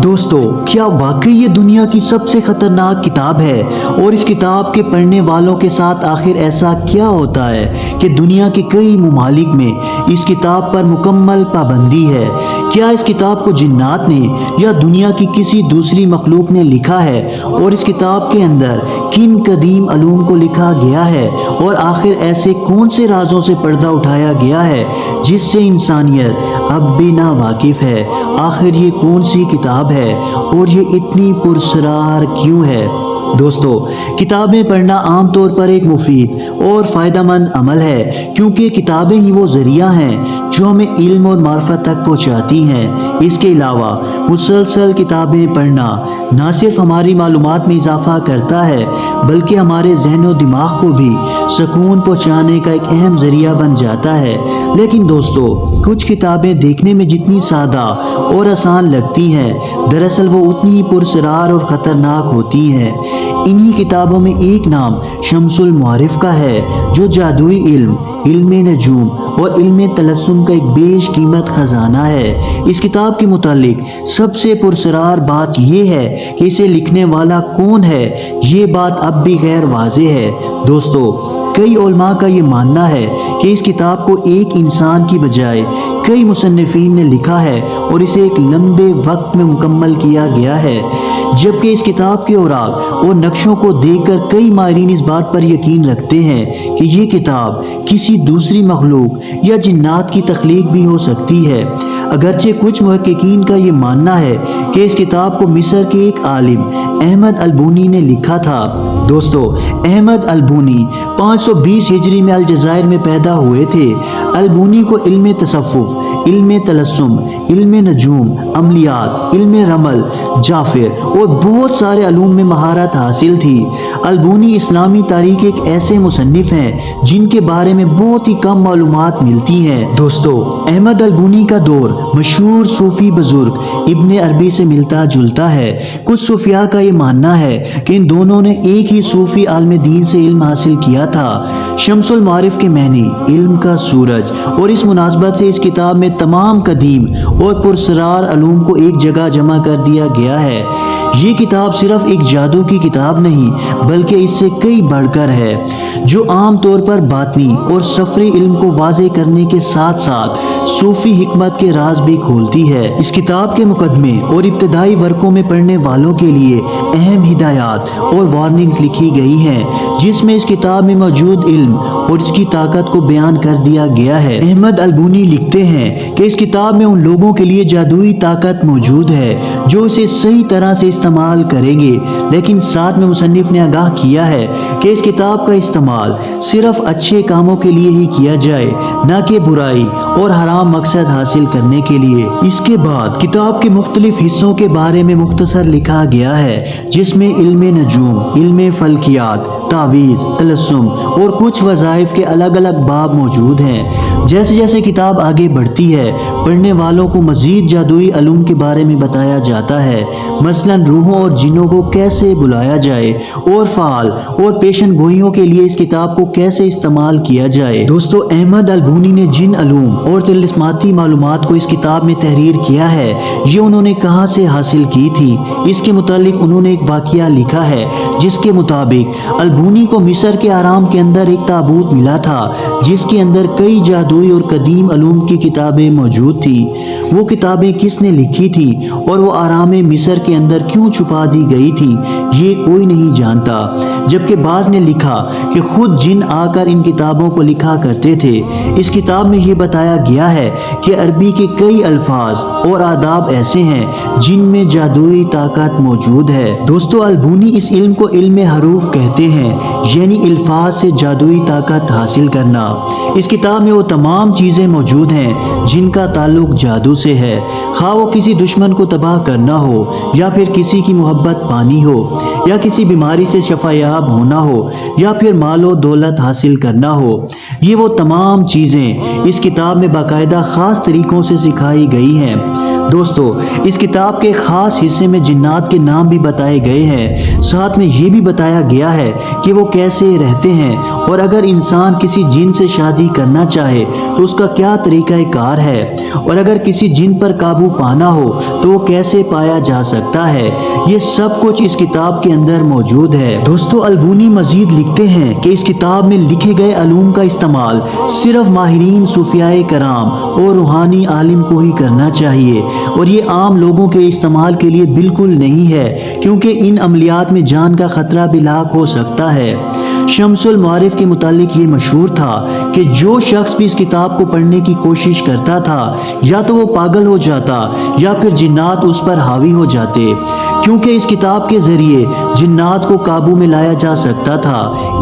دوستو، کیا واقعی یہ دنیا کی سب سے خطرناک کتاب ہے؟ اور اس کتاب کے پڑھنے والوں کے ساتھ آخر ایسا کیا ہوتا ہے کہ دنیا کے کئی ممالک میں اس کتاب پر مکمل پابندی ہے؟ کیا اس کتاب کو جنات نے یا دنیا کی کسی دوسری مخلوق نے لکھا ہے؟ اور اس کتاب کے اندر کن قدیم علوم کو لکھا گیا ہے؟ اور آخر ایسے کون سے رازوں سے پردہ اٹھایا گیا ہے جس سے انسانیت اب بھی نا واقف ہے؟ آخر یہ کون سی کتاب ہے اور یہ اتنی پراسرار کیوں ہے؟ دوستو، کتابیں پڑھنا عام طور پر ایک مفید اور فائدہ مند عمل ہے، کیونکہ کتابیں ہی وہ ذریعہ ہیں جو ہمیں علم اور معرفت تک پہنچاتی ہیں۔ اس کے علاوہ مسلسل کتابیں پڑھنا نہ صرف ہماری معلومات میں اضافہ کرتا ہے بلکہ ہمارے ذہن و دماغ کو بھی سکون پہنچانے کا ایک اہم ذریعہ بن جاتا ہے۔ لیکن دوستو، کچھ کتابیں دیکھنے میں جتنی سادہ اور آسان لگتی ہیں، دراصل وہ اتنی پراسرار اور خطرناک ہوتی ہیں۔ انہی کتابوں میں ایک نام شمس المعارف کا ہے، جو جادوئی علم نجوم اور علم تلسم کا ایک بیش قیمت خزانہ ہے۔ اس کتاب کے متعلق سب سے پراسرار بات یہ ہے کہ اسے لکھنے والا کون ہے، یہ بات اب بھی غیر واضح ہے۔ دوستو، کئی علماء کا یہ ماننا ہے کہ اس کتاب کو ایک انسان کی بجائے کئی مصنفین نے لکھا ہے اور اسے ایک لمبے وقت میں مکمل کیا گیا ہے، جبکہ اس کتاب کے اوراق اور نقشوں کو دیکھ کر کئی ماہرین اس بات پر یقین رکھتے ہیں کہ یہ کتاب کسی دوسری مخلوق یا جنات کی تخلیق بھی ہو سکتی ہے۔ اگرچہ کچھ محققین کا یہ ماننا ہے کہ اس کتاب کو مصر کے ایک عالم احمد البونی نے لکھا تھا۔ دوستو، احمد البونی 520 ہجری میں الجزائر میں پیدا ہوئے تھے۔ البونی کو علم تصوف، علم تلسم، علم نجوم، عملیات، علم رمل، جافر اور بہت سارے علوم میں مہارت حاصل تھی۔ البونی اسلامی تاریخ کے ایک ایسے مصنف ہیں جن کے بارے میں بہت ہی کم معلومات ملتی ہیں۔ دوستو، احمد البونی کا دور مشہور صوفی بزرگ ابن عربی سے ملتا جلتا ہے۔ کچھ صوفیاء کا یہ ماننا ہے کہ ان دونوں نے ایک ہی صوفی عالم دین سے علم حاصل کیا تھا۔ شمس المعارف کے معنی علم کا سورج، اور اس مناسبت سے اس کتاب میں تمام قدیم اور پراسرار علوم کو ایک جگہ جمع کر دیا گیا ہے۔ یہ کتاب صرف ایک جادو کی کتاب نہیں بلکہ اس سے کئی بڑھ کر ہے، جو عام طور پر باطنی اور سفری علم کو واضح کرنے کے ساتھ ساتھ صوفی حکمت کے راز بھی کھولتی ہے۔ اس کتاب کے مقدمے اور ابتدائی ورقوں میں پڑھنے والوں کے لیے اہم ہدایات اور وارننگز لکھی گئی ہیں، جس میں اس کتاب میں موجود علم اور اس کی طاقت کو بیان کر دیا گیا ہے۔ احمد البونی لکھتے ہیں کہ اس کتاب میں ان لوگوں کے لیے جادوئی طاقت موجود ہے جو اسے صحیح طرح سے استعمال کریں گے، لیکن ساتھ میں مصنف نے آگاہ کیا ہے کہ اس کتاب کا استعمال صرف اچھے کاموں کے لیے ہی کیا جائے، نہ کہ برائی اور حرام مقصد حاصل کرنے کے لیے۔ اس کے بعد کتاب کے مختلف حصوں کے بارے میں مختصر لکھا گیا ہے، جس میں علم نجوم، علم فلکیات، تعویذ، تلسم اور کچھ وظائف کے الگ الگ باب موجود ہیں۔ جیسے جیسے کتاب آگے بڑھتی ہے، پڑھنے والوں کو مزید جادوئی علوم کے بارے میں بتایا جاتا ہے، مثلاً روحوں اور جنوں کو کیسے بلایا جائے اور فعال اور پیشن گوئیوں کے لیے اس کتاب کو کیسے استعمال کیا جائے۔ دوستو، احمد البونی نے جن علوم اور طلسماتی معلومات کو اس کتاب میں تحریر کیا ہے، یہ انہوں نے کہاں سے حاصل کی تھی؟ اس کے متعلق انہوں نے ایک واقعہ لکھا ہے، جس کے مطابق البونی کو مصر کے اہرام کے اندر ایک تابوت ملا تھا، جس کے اندر کئی جادوئی اور قدیم علوم کی کتابیں موجود تھیں۔ وہ کتابیں کس نے لکھی تھیں اور وہ اہرام مصر کے اندر کیوں چھپا دی گئی تھیں، یہ کوئی نہیں جانتا، جبکہ بعض نے لکھا کہ خود جن آ کر ان کتابوں کو لکھا کرتے تھے۔ اس کتاب میں یہ بتایا گیا ہے کہ عربی کے کئی الفاظ اور آداب ایسے ہیں جن میں جادوئی طاقت موجود ہے۔ دوستو، البونی اس علم کو علم حروف کہتے ہیں، یعنی الفاظ سے جادوئی طاقت حاصل کرنا۔ اس کتاب میں وہ تمام چیزیں موجود ہیں جن کا تعلق جادو سے ہے، خواہ وہ کسی دشمن کو تباہ کرنا ہو، یا پھر کسی کی محبت پانی ہو، یا کسی بیماری سے شفا یاب ہونا ہو، یا پھر مال و دولت حاصل کرنا ہو۔ یہ وہ تمام چیزیں اس کتاب میں باقاعدہ خاص طریقوں سے سکھائی گئی ہیں۔ دوستو اس کتاب کے خاص حصے میں جنات کے نام بھی بتائے گئے ہیں، ساتھ میں یہ بھی بتایا گیا ہے کہ وہ کیسے رہتے ہیں اور اگر انسان کسی جن سے شادی کرنا چاہے تو اس کا کیا طریقہ کار ہے، اور اگر کسی جن پر قابو پانا ہو تو وہ کیسے پایا جا سکتا ہے، یہ سب کچھ اس کتاب کے اندر موجود ہے۔ دوستو البونی مزید لکھتے ہیں کہ اس کتاب میں لکھے گئے علوم کا استعمال صرف ماہرین صوفیاء کرام اور روحانی عالم کو ہی کرنا چاہیے، اور یہ عام لوگوں کے استعمال کے لیے بالکل نہیں ہے، کیونکہ ان عملیات میں جان کا خطرہ بھی لاحق ہو سکتا ہے۔ شمس المعارف کے متعلق یہ مشہور تھا کہ جو شخص بھی اس کتاب کو پڑھنے کی کوشش کرتا تھا یا تو وہ پاگل ہو جاتا یا پھر جنات اس پر حاوی ہو جاتے، کیونکہ اس کتاب کے ذریعے جنات کو قابو میں لایا جا سکتا تھا۔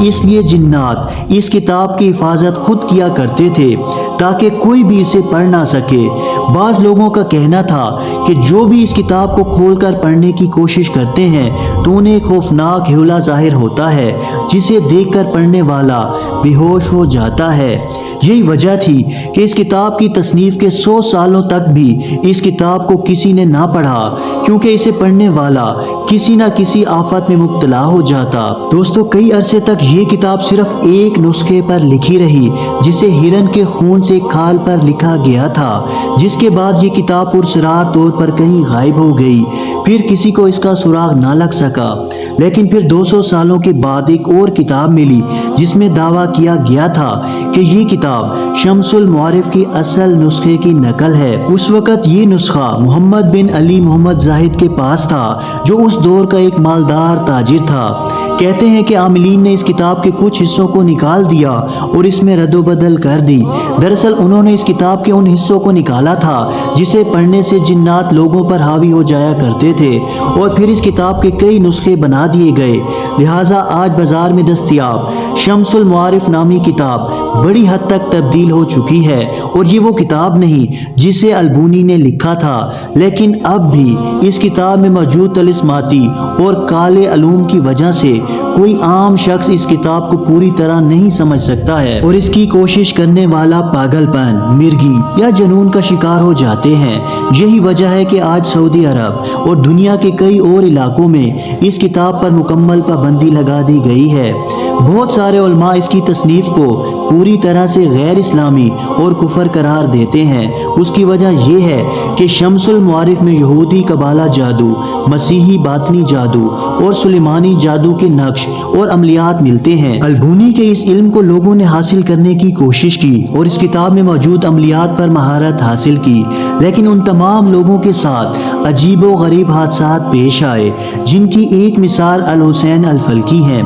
اس لیے جنات اس کتاب کی حفاظت خود کیا کرتے تھے تاکہ کوئی بھی اسے پڑھ نہ سکے۔ بعض لوگوں کا کہنا تھا کہ جو بھی اس کتاب کو کھول کر پڑھنے کی کوشش کرتے ہیں تو انہیں ایک خوفناک حیلہ ظاہر ہوتا ہے جسے دیکھ کر پڑھنے والا بے ہوش ہو جاتا ہے۔ یہی وجہ تھی کہ اس کتاب کی تصنیف کے 100 سالوں تک بھی اس کتاب کو کسی نے نہ پڑھا، کیونکہ اسے پڑھنے والا کسی نہ کسی آفت میں مبتلا ہو جاتا۔ دوستو کئی عرصے تک یہ کتاب صرف ایک نسخے پر لکھی رہی جسے ہرن کے خون سے کھال پر لکھا گیا تھا، جس کے بعد یہ کتاب پرسرار طور پر کہیں غائب ہو گئی، پھر کسی کو اس کا سراغ نہ لگ سکا۔ لیکن پھر 200 سالوں کے بعد ایک اور کتاب ملی جس میں دعویٰ کیا گیا تھا کہ یہ کتاب شمس المعارف کی اصل نسخے کی نقل ہے۔ اس وقت یہ نسخہ محمد بن علی محمد زاہد کے پاس تھا، جو اس دور کا ایک مالدار تاجر تھا۔ کہتے ہیں کہ عاملین نے اس کتاب کے کچھ حصوں کو نکال دیا اور اس میں رد و بدل کر دی۔ دراصل انہوں نے اس کتاب کے ان حصوں کو نکالا تھا جسے پڑھنے سے جنات لوگوں پر حاوی ہو جایا کرتے تھے، اور پھر اس کتاب کے کئی نسخے بنا دیے گئے۔ لہٰذا آج بازار میں دستیاب شمس المعارف نامی کتاب بڑی حد تک تبدیل ہو چکی ہے، اور یہ وہ کتاب نہیں جسے البونی نے لکھا تھا، لیکن اب بھی اس کتاب میں موجود طلسماتی اور کالے علوم کی وجہ سے کوئی عام شخص اس کتاب کو پوری طرح نہیں سمجھ سکتا ہے، اور اس کی کوشش کرنے والا پاگل پن، مرگی یا جنون کا شکار ہو جاتے ہیں۔ یہی وجہ ہے کہ آج سعودی عرب اور دنیا کے کئی اور علاقوں میں اس کتاب پر مکمل پابندی لگا دی گئی ہے۔ بہت سارے علماء اس کی تصنیف کو پوری طرح سے غیر اسلامی اور کفر قرار دیتے ہیں۔ اس کی وجہ یہ ہے کہ شمس المعارف میں یہودی قبالہ جادو، مسیحی باطنی جادو اور سلیمانی جادو کے نقش اور عملیات ملتے ہیں۔ البونی کے اس علم کو لوگوں نے حاصل کرنے کی کوشش کی اور اس کتاب میں موجود عملیات پر مہارت حاصل کی، لیکن ان تمام لوگوں کے ساتھ عجیب و غریب حادثات پیش آئے، جن کی ایک مثال الحسین الفلکی ہے۔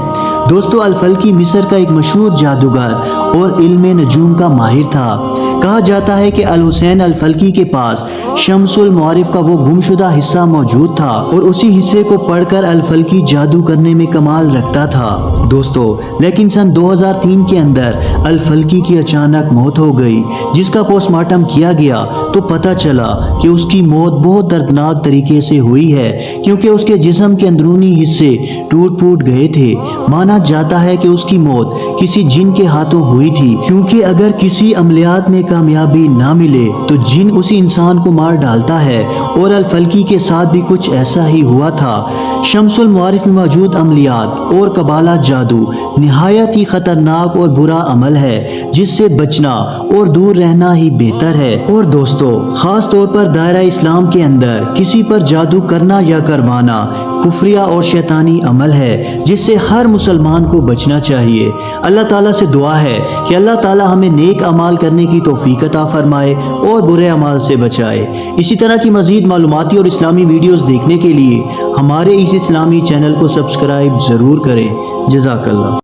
دوستو الفلکی مصر کا ایک مشہور جادوگر اور علم نجوم کا ماہر تھا۔ کہا جاتا ہے کہ الحسین الفلکی کے پاس شمس المعارف کا وہ گم شدہ حصہ موجود تھا، اور اسی حصے کو پڑھ کر الفلکی جادو کرنے میں کمال رکھتا تھا۔ دوستو لیکن سن 2003 کے اندر الفلکی کی اچانک موت ہو گئی، جس کا پوسٹ مارٹم کیا گیا تو پتہ چلا کہ اس کی موت بہت دردناک طریقے سے ہوئی ہے، کیونکہ اس کے جسم کے اندرونی حصے ٹوٹ پھوٹ گئے تھے۔ مانا جاتا ہے کہ اس کی موت کسی جن کے ہاتھوں ہوئی تھی، کیونکہ اگر کسی عملیات میں کامیابی نہ ملے تو جن اسی انسان کو مار ڈالتا ہے، اور الفلکی کے ساتھ بھی کچھ ایسا ہی ہوا تھا۔ شمس المعارف میں موجود عملیات اور قبالہ جادو نہایت ہی خطرناک اور برا عمل ہے، جس سے بچنا اور دور رہنا ہی بہتر ہے۔ اور دوستو خاص طور پر دائرہ اسلام کے اندر کسی پر جادو کرنا یا کروانا کفریہ اور شیطانی عمل ہے، جس سے ہر مسلمان کو بچنا چاہیے۔ اللہ تعالیٰ سے دعا ہے کہ اللہ تعالیٰ ہمیں نیک اعمال کرنے کی توفیق عطا فرمائے اور برے اعمال سے بچائے۔ اسی طرح کی مزید معلوماتی اور اسلامی ویڈیوز دیکھنے کے لیے ہمارے اس اسلامی چینل کو سبسکرائب ضرور کریں۔ جزاک اللہ۔